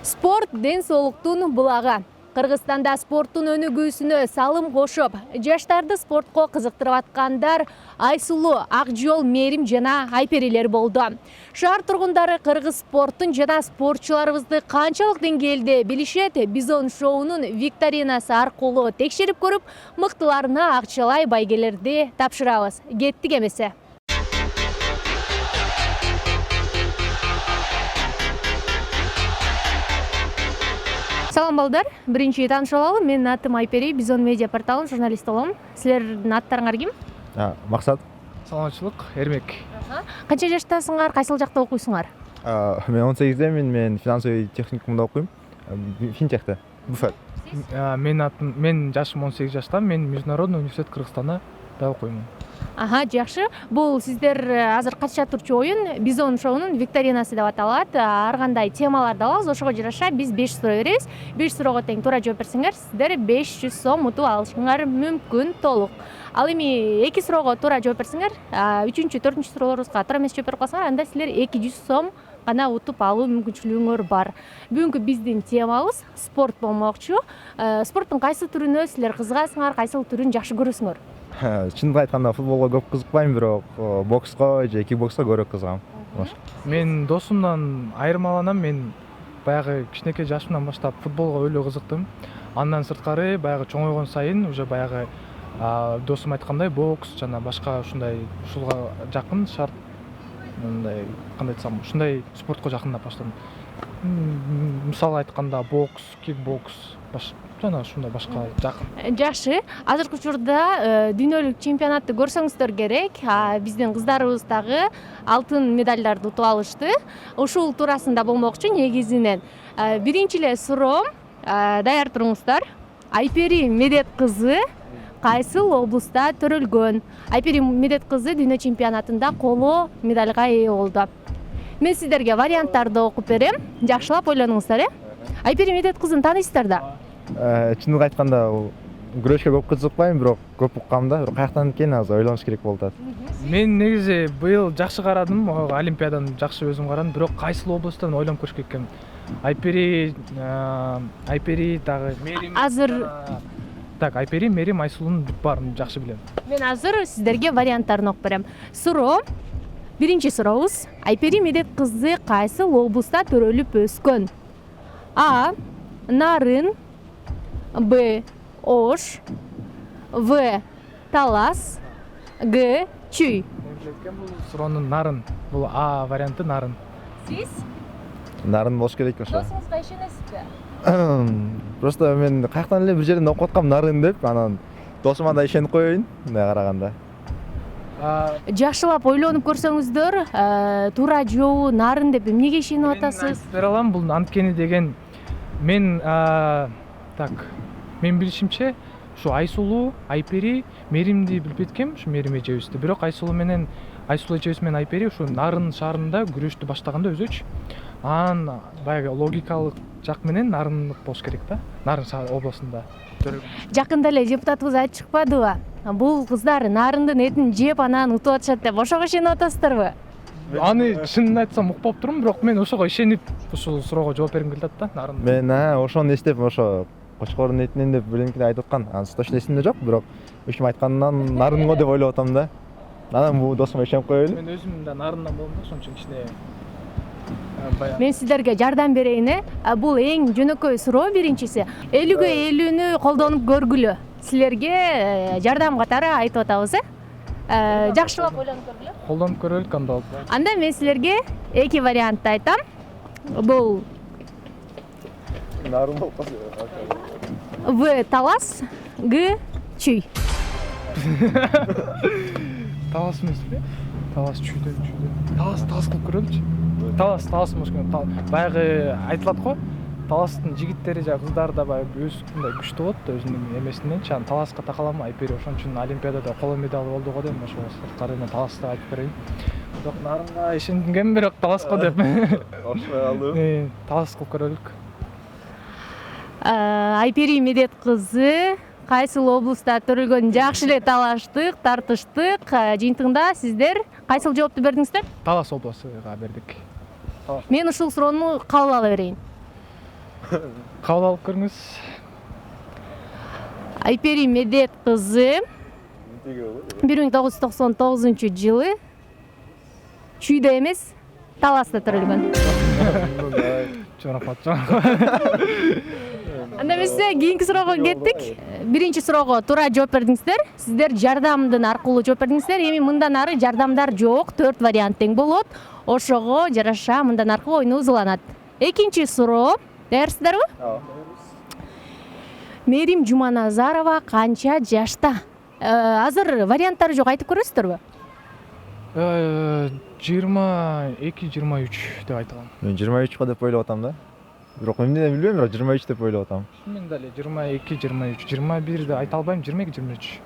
Спорт ден соолуктун булагы. Кыргызстанда спорттун өнүгүүсүнө салым кошуп, жаштарды спортко кызыктырып аткандар Айсулуу, Акжол, Мерим жана Айперилер болду. Шаар тургундары кыргыз спорттун жана спортчуларыбызды канчалык деңгээлде билишет, Бизон шоунун викторинасы аркылуу текшерип көрүп, мыктыларына акчалай байгелерди тапшырабыз. Кеттик эмесе. Салам балдар, биринчи таанышып алалы. Менин атым Айпери, Бизон медиа порталынын журналисти болом. Силердин аттарыңар ким? Максат. Саламатчылык, Эрмек. Канча жаштасыңар, кайсыл жакта окуйсуңар? Мен 18-демин, мен финансовый техникумда окуйм. Финтехте, Буфет. Мен жашым 18 жашта, мен Международный университет Кыргызстанда да окуйм. Жакшы. Бул сиздер азыр катышат турчу оюн Бизон шоунун викторинасы деп аталат. Ар кандай темаларды алабыз, ошого жараша биз 5 суроо беребиз. 5 суроого тең туура жооп берсеңер, сиздер 500 сом утуп алышыңар мүмкүн толук. Ал эми 2 суроого туура жооп берсеңер, 3-чү, 4-чү суроолорубузга туура эмес жооп берип калсаңар, анда силер 200 сом гана утуп алуу мүмкүнчүлүгүңөр бар. Бүгүнкү биздин темабыз спорт болмокчу. Спорттун кайсы түрүнө силер кызыгасыңар, кайсыл түрүн жакшы көрөсүңөр? Чындыгын айтканда футболго көп кызыкпайм, бирок бокско же кикбокско көбүрөөк кызыгам. Мен досумдан айырмаланам, мен баягы кичинекей жашымдан баштап футболго өлө кызыктым. Андан сырткары баягы чоңойгон сайын уже баягы досум айткандай бокс жана башка ушундай ушулга жакын шарт, мындай кандай айтсам, ушундай спортко жакындап баштадым. Мисалы айтканда бокс, кикбокс, жана ушундай башка жакын. Жакшы. Азыркы учурда дүйнөлүк чемпионатты көрсөңүздөр керек. Биздин кыздарыбыз дагы алтын медалдарды утуп алышты. Ушул туурасында болмокчу негизинен. Биринчи эле суроом, даяр туруңуздар. Айпери Медет кызы кайсыл облуста төрөлгөн? Айпери Медет кызы дүйнө чемпионатында коло медальга ээ болду. Мен сиздерге варианттарды окуп берем. Жакшылап ойлонуңуздар, Айпери Медет кызын тааныйсыздар да? Чындыгын айтканда күрөшкө көп кызыкпайм, бирок көп уккам да. Каяктан экенин азыр ойлонуш керек болуп атат. Мен негизи быйыл жакшы карадым, олимпиаданы жакшы өзүм карадым, бирок кайсыл облусттан ойлонуп көрүш керек экен. Айпери дагы Мерим. Азыр Айпери, Мерим, Айсулунун баарын жакшы билем. мен азыр сиздерге варианттарын окуп берем. Суроо. Биринчи сурообуз. Айпери Медет кызы кайсыл облуста төрөлүп өскөн? А. Нарын, Б. Ош, В. Талас, Г. Чүй. Бул суроонун Нарын, бул А варианты Нарын. Сиз? Нарын болуш керек ошо. Досуңузга ишенесизби? Просто мен каяктан эле бир жерден окуп аткам Нарын деп, анан досума да ишенип коеюн, мындай караганда. Жакшылап ойлонуп көрсөңүздөр, туура жообу Нарын деп эмнеге ишенип атасыз? Бере алам, бул анткени деген мен мен билишимче ушу Айсулуу, Айпери, Меримди билбейт экенмин, ушу Мерим эжебизди. Бирок Айсулуу эжебиз менен Айпери ушу Нарын шаарында күрөштү баштаганда өзүчү. Анан баягы логикалык жак менен Нарындык болуш керек да. Нарын областында. Жакында эле депутатыбыз айтып чыкпадыбы? Бул кыздар Нарындын этин жеп анан утуп атышат деп. Ошого ишенип атасыздарбы? Аны чынын айтсам укпап турмун, бирок мен ошого ишенип ушул суроого жооп бергим келип атат да, Нарын. Мен ошону эстеп, ошо кочкордун этинен деп биринкиде айтып аткан. Анын точно эсимде жок, бирок ушум айтканынан Нарынго деп ойлоп атам да. Анан бул досума ишенип коелу. Мен өзүм да Нарындан болдум да, ошон үчүн кичине Мен сиздерге жардам берейин. Бул эң жөнөкөй суроо биринчиси. 50-ге 50-нү колдонуп көргүлө. Силерге жардам катары айтып атабыз, жакшылап ойлонуп көргүлө. колдонуп көрөлүк анда. Анда мен силерге 2 вариантты айтам. Бул Нарын болуп калса. В. Талас, Г. Чүй. Талас эмеспи? Талас чүйдөн. Талас кылып көрөлүчү. Талас болуш керек. Баягы айтылат го. Таластын жигиттери жана кыздары да баягы мындай күчтүү болот өзүнүн эмесиненчи. Анан Таласка такалам, Айпери ошон үчүн олимпиадада коло медаль болду го дейм. Ошол сырткары мен Таласта айтып берейин. Бирок Нарынга ишенгем, бирок Таласка деп. Ошой алып. Талас кылып көрөлүк. Айпери Медет кызы кайсыл облуста төрөлгөнүн жакшы эле талаштык, тартыштык. Жыйынтыгында сиздер кайсыл жоопту бердиңиздер? Талас областыга бердик. Мен ушул суроону кабыл ала берейин. кабыл алып көрүңүз. Айпери Медет кызы 1999-жылы Чүйдө эмес, Таласта төрөлгөн. Чоң рахмат. Анда эмесе кийинки суроого кеттик. Биринчи суроого туура жооп бердиңиздер. Сиздер жардамдын аркылуу жооп бердиңиздер. Эми мындан ары жардамдар жок, 4 вариант тең болот. Ошого жараша мындан аркы ойуну узуланат. Экинчи суроо. Даярсыздарбы? Мерим Жуманазарова канча жашта? Азыр варианттары жок, айтып көрөсүздөрбү? 22-23 деп айта алам. Мен 23 деп ойлоп атам да. Бирок эмне билбейм, бирок 23 деп ойлоп атам. Мен дали 22-23, 21 деп айта албайм, 22-23.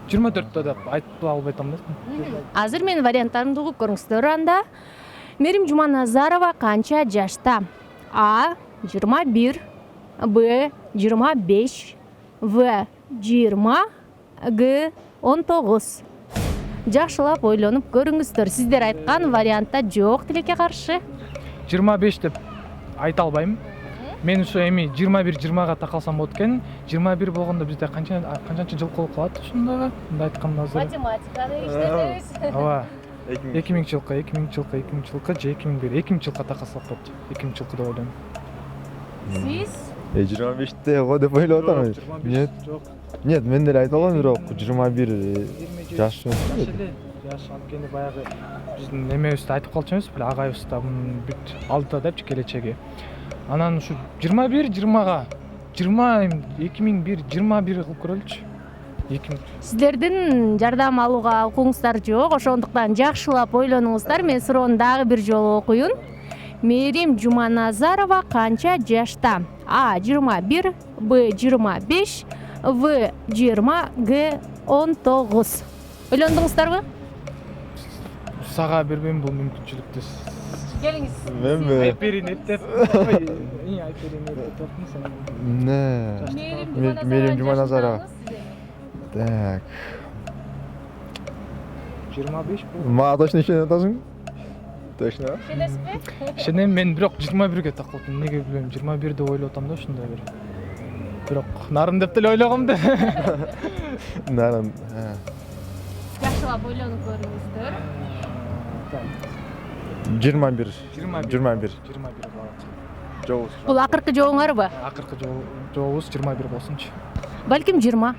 24 деп айтып албай атам да. Азыр менин варианттарымды угуп көрүңүздөр анда. Мерим Жуманазарова канча жашта? А 21, Б 25, В 20, Г 19. Жакшылап ойлонуп көрүңүздөр. Сиздер айткан вариантта жок, тилекке каршы. 25 деп айта албайм. Мен ушу эми 21-20га такалсам болот экен. 21 болгондо бизде канчанчы жыл калат ушунда? Мындай айтканда азыр. Математиканы иштедебиз. Ооба. 2000-жылкы, 2000-жылкы же 2001-2000-жылкка такалсак болот. 2000-жылкы деп ойлойм. Сиз 25-те го деп ойлоп атам. Нет. Жок. Нет, мен деле айта алам, бирок 21 жаш. Жаш анткени баягы биздин немебизди айтып калчубуз, биле агайыбыз да бүт алдыда депчи келечеги. Анан ушу 21-20га 2001-21 кылып көрөлүчү. 2000. сиздердин жардам алууга укуңуздар жок, ошондуктан жакшылап ойлонуңуздар. Мен суроону дагы бир жолу окуйын. Мерим Жуманазарова канча жашта? А 21, Б 25, В 20, Г 19. Ойлондуңуздарбы? Сага бербейм бул мүмкүнчүлүктү. Келиңиз. Менби? Айперин эптеп. Айперин эптеп сен. Не. Мерим Жуманазарова. Так. 25 бул. Мага точно ишенип атасың? Точно? Келесизби? Ишенем, мен бирок 21ге такылдым. Эмнеге билбейм, 21 деп ойлоп атам да ушундай бир. Бирок нарын деп деле ойлогом да. Нарын. Жакшылап ойлонуп көрүңүздөр. 21. 21 Жообуз. Бул акыркы жообуңарбы? Акыркы жообуз 21 болсунчу. Балким 20.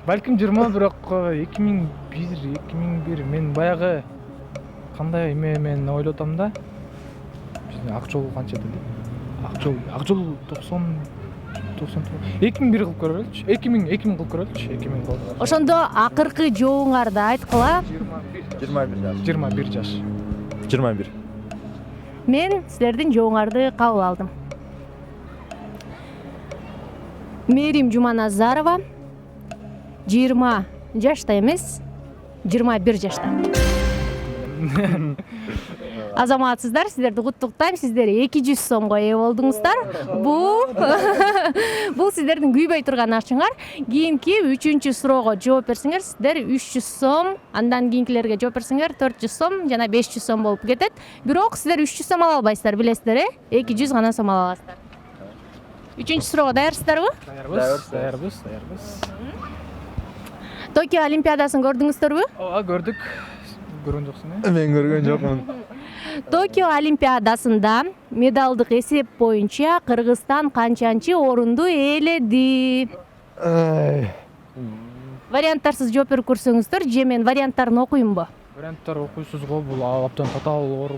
Балким 20, бирок 2001 мен баягы кандай эме мен ойлоп атам да. Биздин ак жол канча деле? Ак жол 90 2001 кылып көрөлүчү. 2000 кылып көрөлүчү. 2000 болду. Ошондо акыркы жообуңарды айткыла. 21 жаш. 21. Мен силердин жообуңарды кабыл алдым. Мерим Жуманазарова 20 жашта эмес, 21 жашта. Азаматсыздар, сиздерди куттуктайм. Сиздер 200 сомго ээ болдуңуздар. Бул сиздердин күйбөй турган акчаңар. Кийинки 3-чү суроого жооп берсеңер, сиздер 300 сом, андан кийинкилерге жооп берсеңер 400 сом жана 500 сом болуп кетет. Бирок сиздер 300 сом ала албайсыздар, билесиздер, 200 гана сом ала аласыздар. 3-чү суроого даярсыздарбы? Даярбыз. Токио Олимпиадасын көрдүңүздөрбү? Ооба, көрдүк. Көргөн жоксуң э? Мен көргөн жокмун. Токио Олимпиадасында медалдык эсеп боюнча Кыргызстан канчанчы орунду ээледи? Варианттарсыз жооп берип көрсөңүздөр, же мен варианттарын окуймбу? Варианттар окуйсуз го, бул абдан татаал оор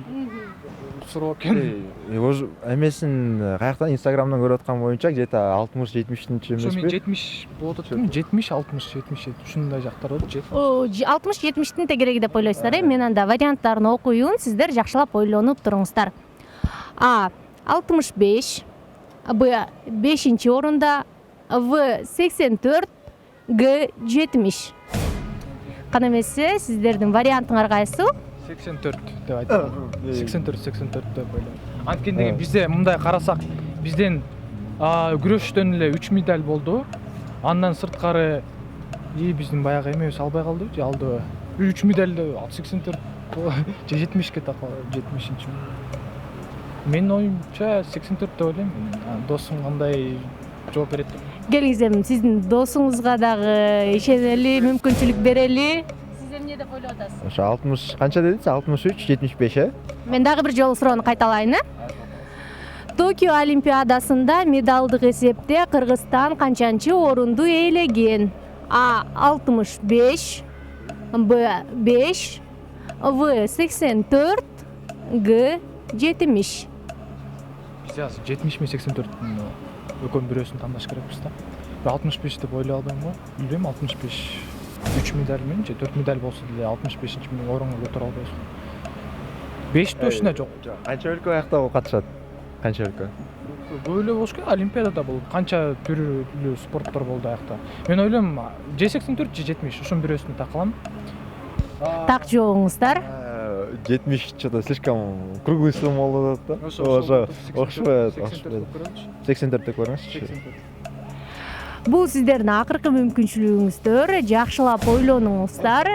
суроо экен. Эмесин каяктан Инстаграмдан көрүп аткан боюнча где-то 60-70-тинчи Ошо мен эмеспи? 70 болот атам, 70-60-70 ушундай жактар болот. 60-70-тин тегереги деп ойлойсуздар, мен анда варианттарын окуйын, сиздер жакшылап ойлонуп туруңуздар. А 65, Б 5-чи орунда, В 84, Г 70. Кана эмесе сиздердин вариантыңар кайсы? 84 деп айтам. 84 деп ойлойм. Анткени деген бизде мындай карасак, бизден күрөштөн эле 3 медаль болду. Андан сырткары биздин баягы эмебиз албай калды, же алдыбы? 3 медаль 84 же 70ке такал, 70-чи. Менин оюмча 84 деп ойлойм. Досум кандай жооп берет деп. Келиңиз эми сиздин досуңузга дагы ишенели, мүмкүнчүлүк берели. Сиз эмне деп ойлоп атасыз? Ошо 60 канча дедиңиз? 63, 75 Мен дагы бир жолу суроону кайталайын. Токио Олимпиадасында медалдык эсепте Кыргызстан канчанчы орунду ээлеген? А 65, Б 5, В 84, Г 70. Биз азыр 70 мен 84-түн экөөнүн бирөөсүн тандаш керекпиз да. 65 деп ойлой албайм го. Билбейм, 65 3 медаль менен же 4 медаль болсо деле 65-нчи орунга көтөрө албайбыз. 5 точно жок. Канча өлкө аякта катышат? Канча өлкө? Көп эле болуш керек. Олимпиадада бул канча түрлүү спорттор болду аякта. Мен ойлойм же 84 же 70 ушунун бирөөсүнө такалам. Так жооңуздар. 70 что-то слишком круглый сумма болуп атат да. Ошо окшобойт. 84 деп көрүңүзчү. Бул сиздердин акыркы мүмкүнчүлүгүңүздөр. Жакшылап ойлонуңуздар.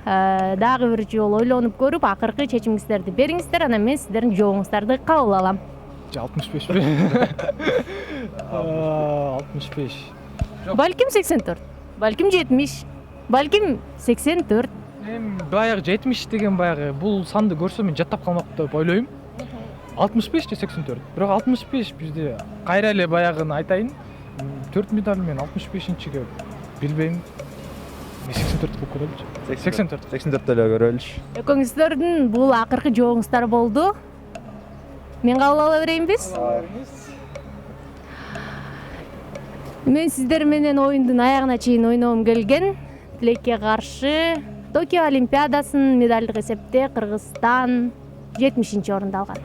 Дагы бир жолу ойлонуп көрүп, акыркы чечимиңиздерди бериңиздер, анан мен сиздердин жооңуздарды кабыл алам. 65 бе? 65. Балким 84, балким 70, балким 84. Эми баягы 70 деген баягы бул санды көрсөм мен жаттап калмак деп ойлойм. 65 же 84. Бирок 65 бизде кайра эле баягыны айтайын. 4 медаль менен 65-чиге билбейм. Мен 84 болуп көрөлүчү. 84. 84 эле көрөлүчү. Экөөңүздөрдүн бул акыркы жооңуздар болду. Мен кабыл ала берейинбиз? Мен сиздер менен оюндун аягына чейин ойногум келген. Тилекке каршы Токио Олимпиадасын медалдык эсепте Кыргызстан 70-орунду алган.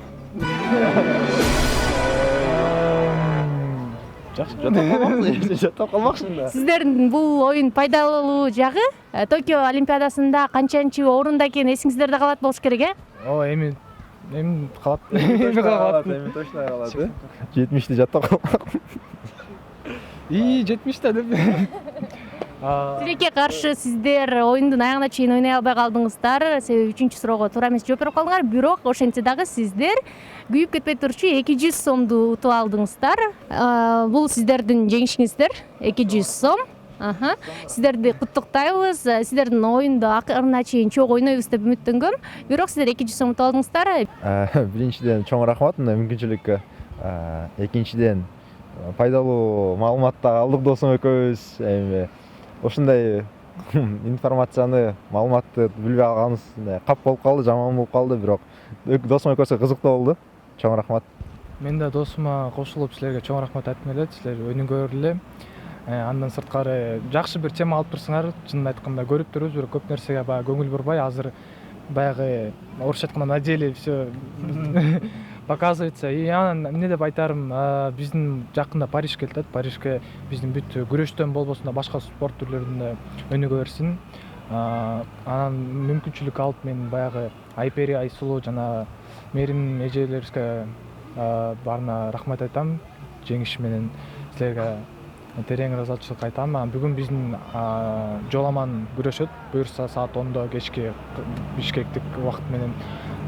Жакшы, жаттап калмаксың да. Сиздердин бул оюн пайдалуу жагы Токио Олимпиадасында канчанчы орунда экени эсиңиздерде калат болуш керек, Эми калат. Эми точно калат. 70-ти жаттап калмак. 70 да деп. Тилекке каршы сиздер оюндун аягына чейин ойной албай калдыңыздар. Себеби 3-суроого туура эмес жооп берип калдыңар. Бирок ошентсе дагы сиздер күйүп кетпей турчу 200 сомду утуп алдыңыздар. Бул сиздердин жеңишиңиздер. 200 сом. Сиздерди куттуктайбыз. Сиздердин оюнду акырына чейин чогуу ойнойбуз деп үмүттөнгөм. Бирок сиздер 200 сом утуп алдыңыздар. Биринчиден чоң рахмат мына мүмкүнчүлүккө. Экинчиден пайдалуу маалыматты алдык досум экөөбүз. Эми ушундай информацияны, маалыматты билбей алганыбыз кап болуп калды, жаман болуп калды, бирок досум экөөсү кызыктуу болду. Чоң рахмат. Мен да досума кошулуп силерге чоң рахмат айткым келет. Силер өнүгөр эле. Андан сырткары жакшы бир тема алып турсуңар. Чынын айтканда көрүп турбуз, бирок көп нерсеге баягы көңүл бурбай, азыр баягы орусча айтканда на деле всё показывается. И анан эмне деп айтарым, биздин жакында Париж келет. Парижге биздин бүт күрөштөн болбосун да башка спорт түрлөрүндө өнүгө берсин. Анан мүмкүнчүлүк алып мен баягы Айпери, Айсулуу жана Мерим эжелерибизге баарына рахмат айтам. Жеңиш менен силерге терең ыраазычылык айтам. Бүгүн биздин жоламан күрөшөт. Буюрса саат 10-до кечки Бишкектик убакыт менен.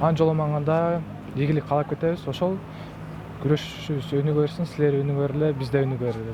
Анан жоламанганда ийгилик каалап кетебиз. Ошол күрөшүбүз өнүгө берсин, силер өнүгө бергиле, биз да өнүгө берели.